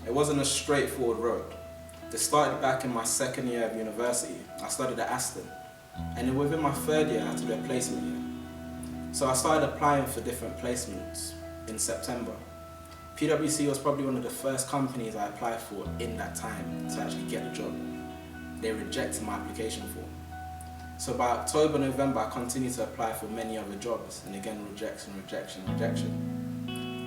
It wasn't a straightforward road. It started back in my second year of university. I studied at Aston, and within my third year I had to do a placement year. So I started applying for different placements in September. PwC was probably one of the first companies I applied for in that time to actually get a job. They rejected my application form. So by October, November, I continued to apply for many other jobs, and again, rejection.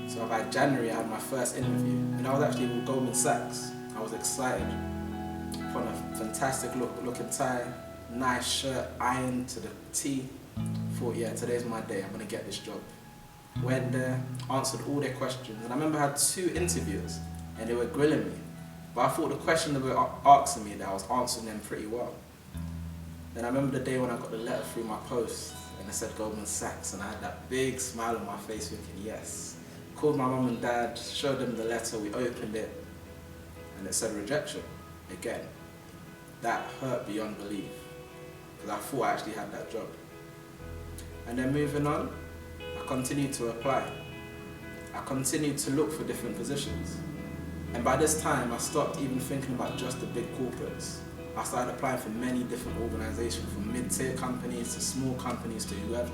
So by January, I had my first interview, and I was actually with Goldman Sachs. I was excited. Put on a fantastic looking tie, nice shirt, ironed to the T. Thought, yeah, today's my day, I'm gonna get this job. Went there, answered all their questions, and I remember I had 2 interviewers, and they were grilling me. But I thought the question they were asking me, that I was answering them pretty well. Then I remember the day when I got the letter through my post, and it said Goldman Sachs, and I had that big smile on my face thinking, yes. Called my mum and dad, showed them the letter, we opened it, and it said rejection. Again, that hurt beyond belief, because I thought I actually had that job. And then moving on, I continued to apply. I continued to look for different positions. And by this time, I stopped even thinking about just the big corporates. I started applying for many different organizations, from mid-tier companies to small companies to whoever.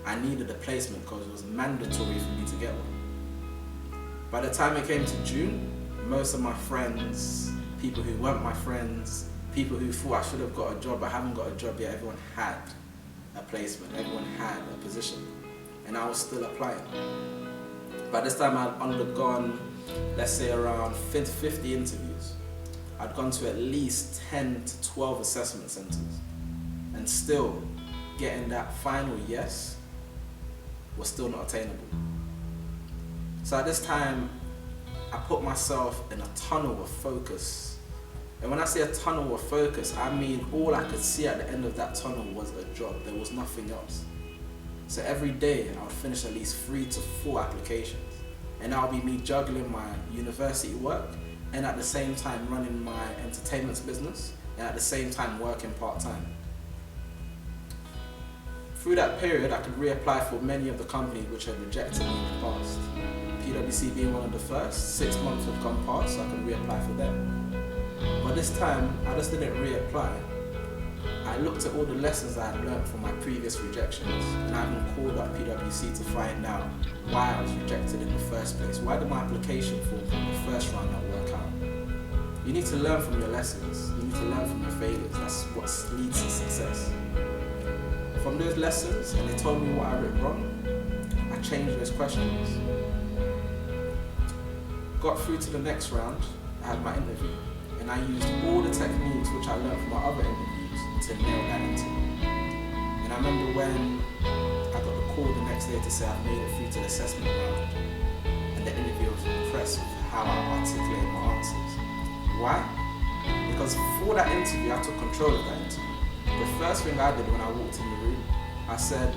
I needed a placement because it was mandatory for me to get one. By the time it came to June, most of my friends, people who weren't my friends, people who thought I should have got a job but haven't got a job yet, everyone had a placement, everyone had a position, and I was still applying. By this time I'd undergone, let's say, around 50 interviews. I'd gone to at least 10 to 12 assessment centers, and still getting that final yes was still not attainable. So at this time, I put myself in a tunnel of focus. And when I say a tunnel of focus, I mean all I could see at the end of that tunnel was a job. There was nothing else. So every day I would finish at least 3 to 4 applications. And that would be me juggling my university work and at the same time running my entertainment business and at the same time working part-time. Through that period, I could reapply for many of the companies which had rejected me in the past. PwC being one of the first, 6 months had gone past, so I could reapply for them. But this time, I just didn't reapply. I looked at all the lessons I had learned from my previous rejections, and I even called up PwC to find out why I was rejected in the first place. Why did my application form from the first round not work out? You need to learn from your lessons. You need to learn from your failures. That's what leads to success. From those lessons, and they told me what I did wrong, I changed those questions. Got through to the next round, I had my interview, and I used all the techniques which I learned from my other interviews to nail that interview. And I remember when I got the call the next day to say I've made it through to the assessment round, and the interviewer was impressed with how I articulated my answers. Why? Because for that interview, I took control of that interview. The first thing I did when I walked in the room, I said,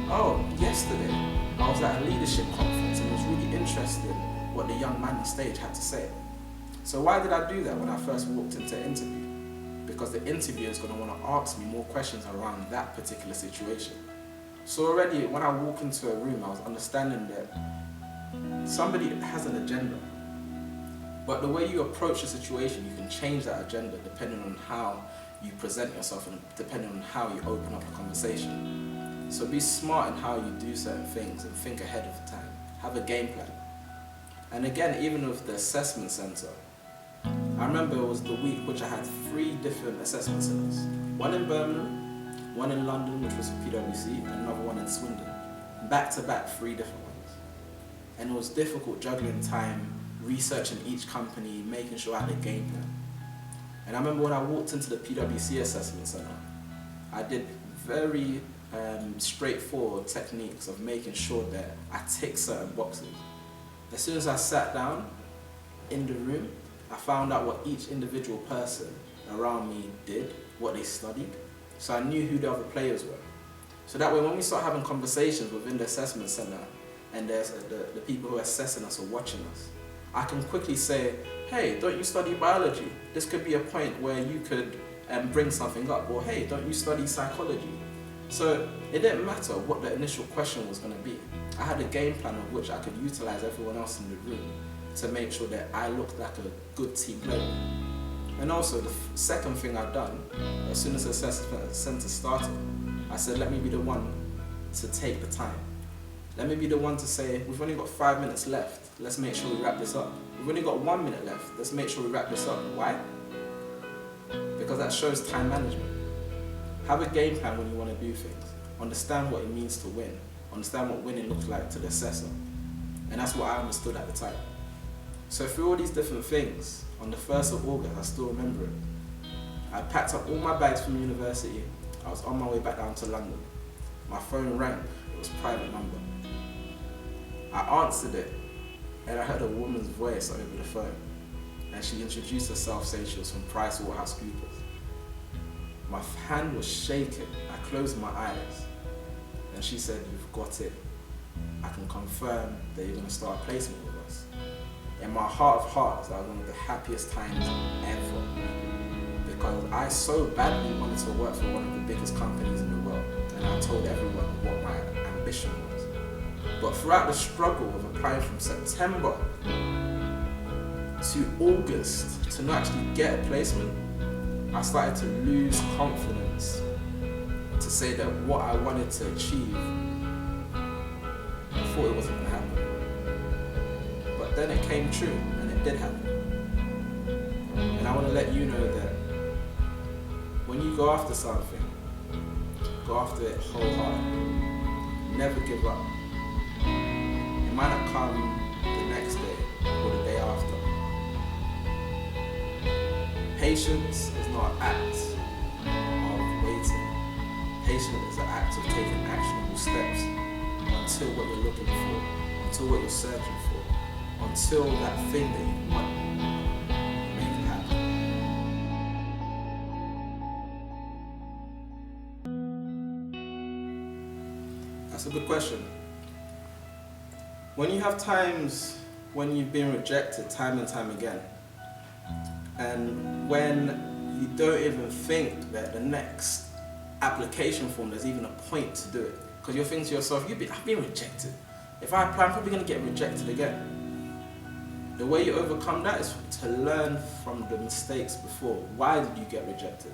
oh, yesterday I was at a leadership conference and it was really interesting what the young man on stage had to say. So why did I do that when I first walked into the interview? Because the interviewer is going to want to ask me more questions around that particular situation. So already when I walk into a room, I was understanding that somebody has an agenda. But the way you approach a situation, you can change that agenda depending on how you present yourself and depending on how you open up a conversation. So be smart in how you do certain things and think ahead of time. Have a game plan. And again, even with the assessment center, I remember it was the week which I had 3 different assessment centers. One in Birmingham, one in London, which was for PwC, and another one in Swindon. Back to back, 3 different ones. And it was difficult juggling time, researching each company, making sure I had a game plan. And I remember when I walked into the PwC assessment center, I did very straightforward techniques of making sure that I tick certain boxes. As soon as I sat down in the room, I found out what each individual person around me did, what they studied, so I knew who the other players were. So that way when we start having conversations within the assessment center and there's the people who are assessing us or watching us, I can quickly say, hey, don't you study biology? This could be a point where you could bring something up. Or hey, don't you study psychology? So it didn't matter what the initial question was going to be. I had a game plan of which I could utilize everyone else in the room to make sure that I looked like a good team player. And also the second thing I've done, as soon as the assessment centre started, I said, let me be the one to take the time. Let me be the one to say, we've only got 5 minutes left, let's make sure we wrap this up. We've only got 1 minute left, let's make sure we wrap this up. Why? Because that shows time management. Have a game plan when you want to do things. Understand what it means to win. Understand what winning looks like to the assessor. And that's what I understood at the time. So through all these different things, on the 1st of August, I still remember it. I packed up all my bags from university. I was on my way back down to London. My phone rang, it was a private number. I answered it, and I heard a woman's voice over the phone. And she introduced herself, saying she was from PwC's. My hand was shaking, I closed my eyes, and she said, you've got it. I can confirm that you're going to start a placement with us. In my heart of hearts, that was one of the happiest times ever. Because I so badly wanted to work for one of the biggest companies in the world, and I told everyone what my ambition was. But throughout the struggle of applying from September to August to not actually get a placement, I started to lose confidence to say that what I wanted to achieve, I thought it wasn't going to happen. But then it came true, and it did happen. And I want to let you know that when you go after something, go after it wholeheartedly. Never give up. It might not come the next day or the day after. Patience is not an act of waiting. Patience is an act of taking actionable steps until what you're looking for, until what you're searching for, until that thing that you want, make it happen. That's a good question. When you have times when you've been rejected time and time again, and when you don't even think that the next application form there's even a point to do it, because you're thinking to yourself, I've been rejected. If I apply, I'm probably going to get rejected again. The way you overcome that is to learn from the mistakes before. Why did you get rejected?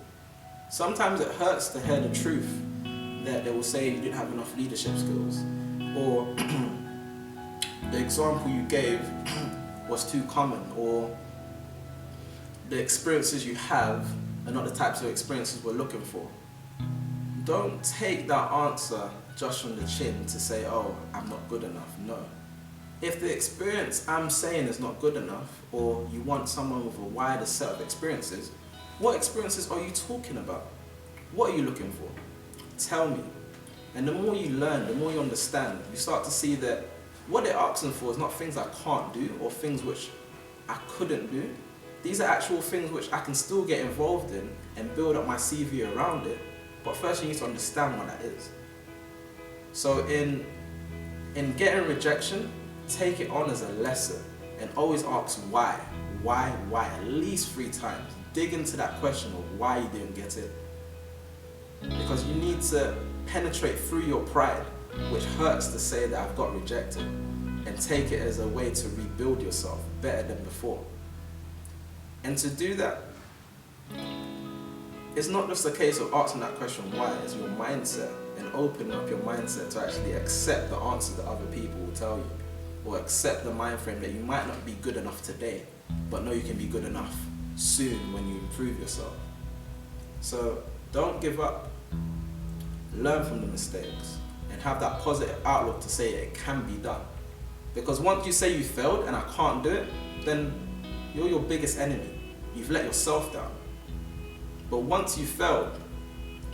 Sometimes it hurts to hear the truth that they will say you didn't have enough leadership skills, or the example you gave was too common, or the experiences you have are not the types of experiences we're looking for. Don't take that answer just from the chin to say, oh, I'm not good enough. No. If the experience I'm saying is not good enough, or you want someone with a wider set of experiences, what experiences are you talking about? What are you looking for? Tell me. And the more you learn, the more you understand, you start to see that what they're asking for is not things I can't do or things which I couldn't do. These are actual things which I can still get involved in and build up my CV around it. But first you need to understand what that is. So in getting rejection, take it on as a lesson and always ask why, at least 3 times. Dig into that question of why you didn't get it. Because you need to penetrate through your pride, which hurts to say that I've got rejected, and take it as a way to rebuild yourself better than before. And to do that, it's not just a case of asking that question why, it's your mindset, and opening up your mindset to actually accept the answers that other people will tell you, or accept the mind frame that you might not be good enough today, but know you can be good enough soon when you improve yourself. So don't give up, learn from the mistakes, and have that positive outlook to say it can be done. Because once you say you failed and I can't do it, then you're your biggest enemy. You've let yourself down. But once you failed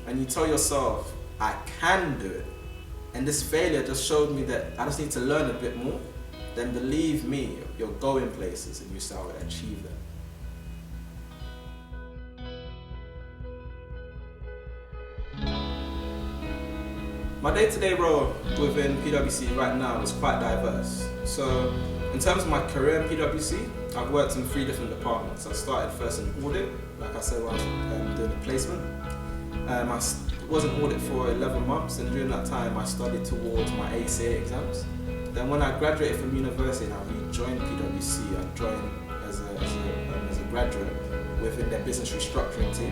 and you tell yourself, I can do it, and this failure just showed me that I just need to learn a bit more, then believe me, you're going places and you shall achieve them. My day-to-day role within PwC right now is quite diverse. So in terms of my career in PwC, I've worked in 3 different departments. I started first in audit, like I said, when I was doing a placement. I was in audit for 11 months, and during that time I studied towards my ACA exams. Then when I graduated from university and I rejoined PwC, I joined as a graduate within their business restructuring team,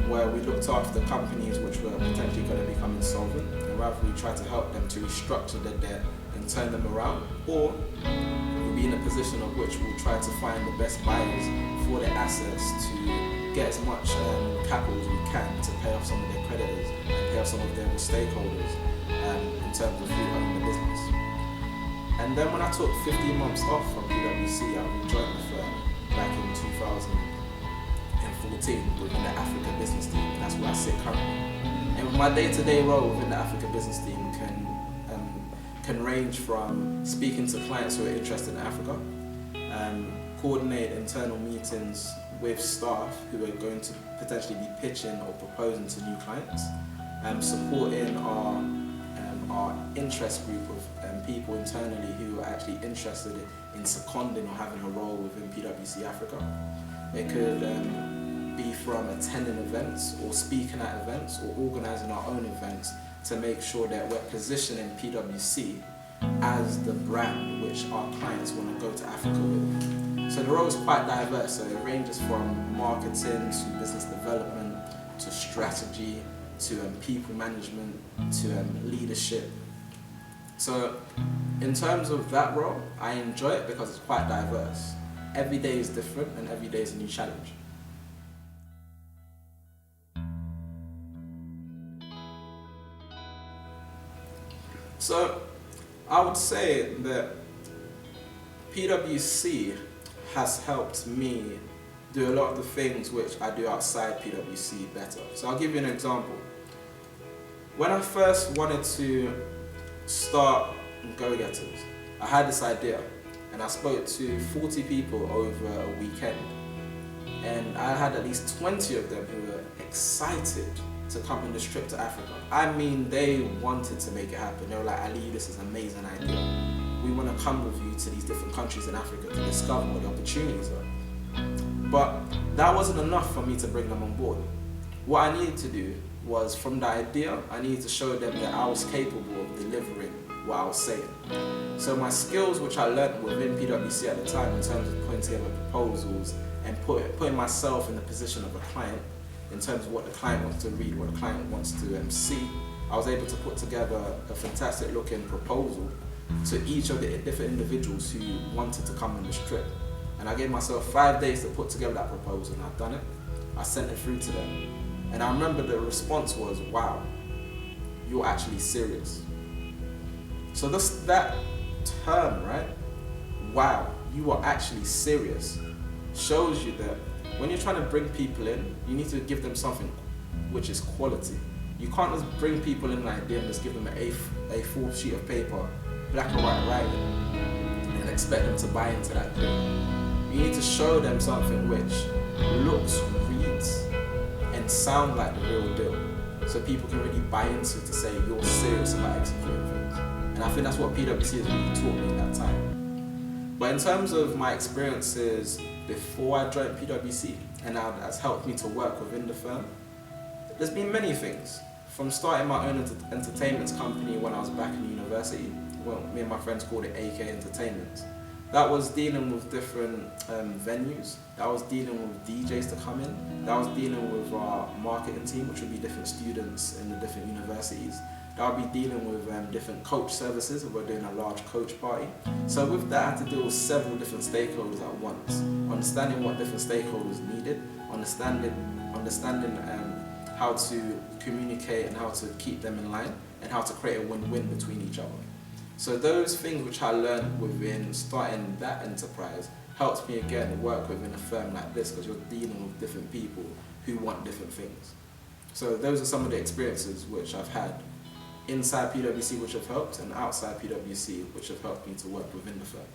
where we looked after companies which were potentially going to become insolvent, and rather we tried to help them to restructure their debt and turn them around, or we'll be in a position of which we'll try to find the best buyers for their assets to get as much capital as we can to pay off some of their creditors and pay off some of their stakeholders in terms of running the business. And then when I took 15 months off from PwC, I rejoined the firm back in 2014 within the Africa business team. That's where I sit currently. And my day-to-day role within the Africa business team can range from speaking to clients who are interested in Africa, coordinate internal meetings with staff who are going to potentially be pitching or proposing to new clients, supporting our interest group of people internally who are actually interested in seconding or having a role within PwC Africa. It could be from attending events or speaking at events or organising our own events to make sure that we're positioning PwC as the brand which our clients want to go to Africa with. So the role is quite diverse, so it ranges from marketing to business development to strategy to people management to leadership. So in terms of that role, I enjoy it because it's quite diverse. Every day is different and every day is a new challenge. So I would say that PwC has helped me do a lot of the things which I do outside PwC better. So I'll give you an example. When I first wanted to start Go-Getters, I had this idea and I spoke to 40 people over a weekend, and I had at least 20 of them who were excited to come on this trip to Africa. I mean, they wanted to make it happen. They were like, Alieu, this is an amazing idea. We want to come with you to these different countries in Africa to discover what the opportunities are. But that wasn't enough for me to bring them on board. What I needed to do was, from the idea, I needed to show them that I was capable of delivering what I was saying. So my skills, which I learned within PwC at the time in terms of putting together proposals and putting myself in the position of a client, in terms of what the client wants to read, what the client wants to see, I was able to put together a fantastic looking proposal to each of the different individuals who wanted to come on this trip. And I gave myself 5 days to put together that proposal, and I've done it. I sent it through to them. And I remember the response was, wow, you're actually serious. So that term, right? Wow, you are actually serious, shows you that when you're trying to bring people in, you need to give them something which is quality. You can't just bring people in an idea and just give them a full sheet of paper, black and white writing, and expect them to buy into that thing. You need to show them something which looks, reads, and sounds like the real deal, so people can really buy into it to say you're serious about executing things. And I think that's what PwC has really taught me in that time. But in terms of my experiences before I joined PwC, and how that's helped me to work within the firm, there's been many things. From starting my own entertainment company when I was back in university, well, me and my friends called it AK Entertainment. That was dealing with different venues. That was dealing with DJs to come in. That was dealing with our marketing team, which would be different students in the different universities. That would be dealing with different coach services if we're doing a large coach party. So with that, I had to deal with several different stakeholders at once. Understanding what different stakeholders needed, understanding how to communicate and how to keep them in line, and how to create a win-win between each other. So those things which I learned within starting that enterprise helps me again work within a firm like this, because you're dealing with different people who want different things. So those are some of the experiences which I've had inside PwC which have helped, and outside PwC which have helped me to work within the firm.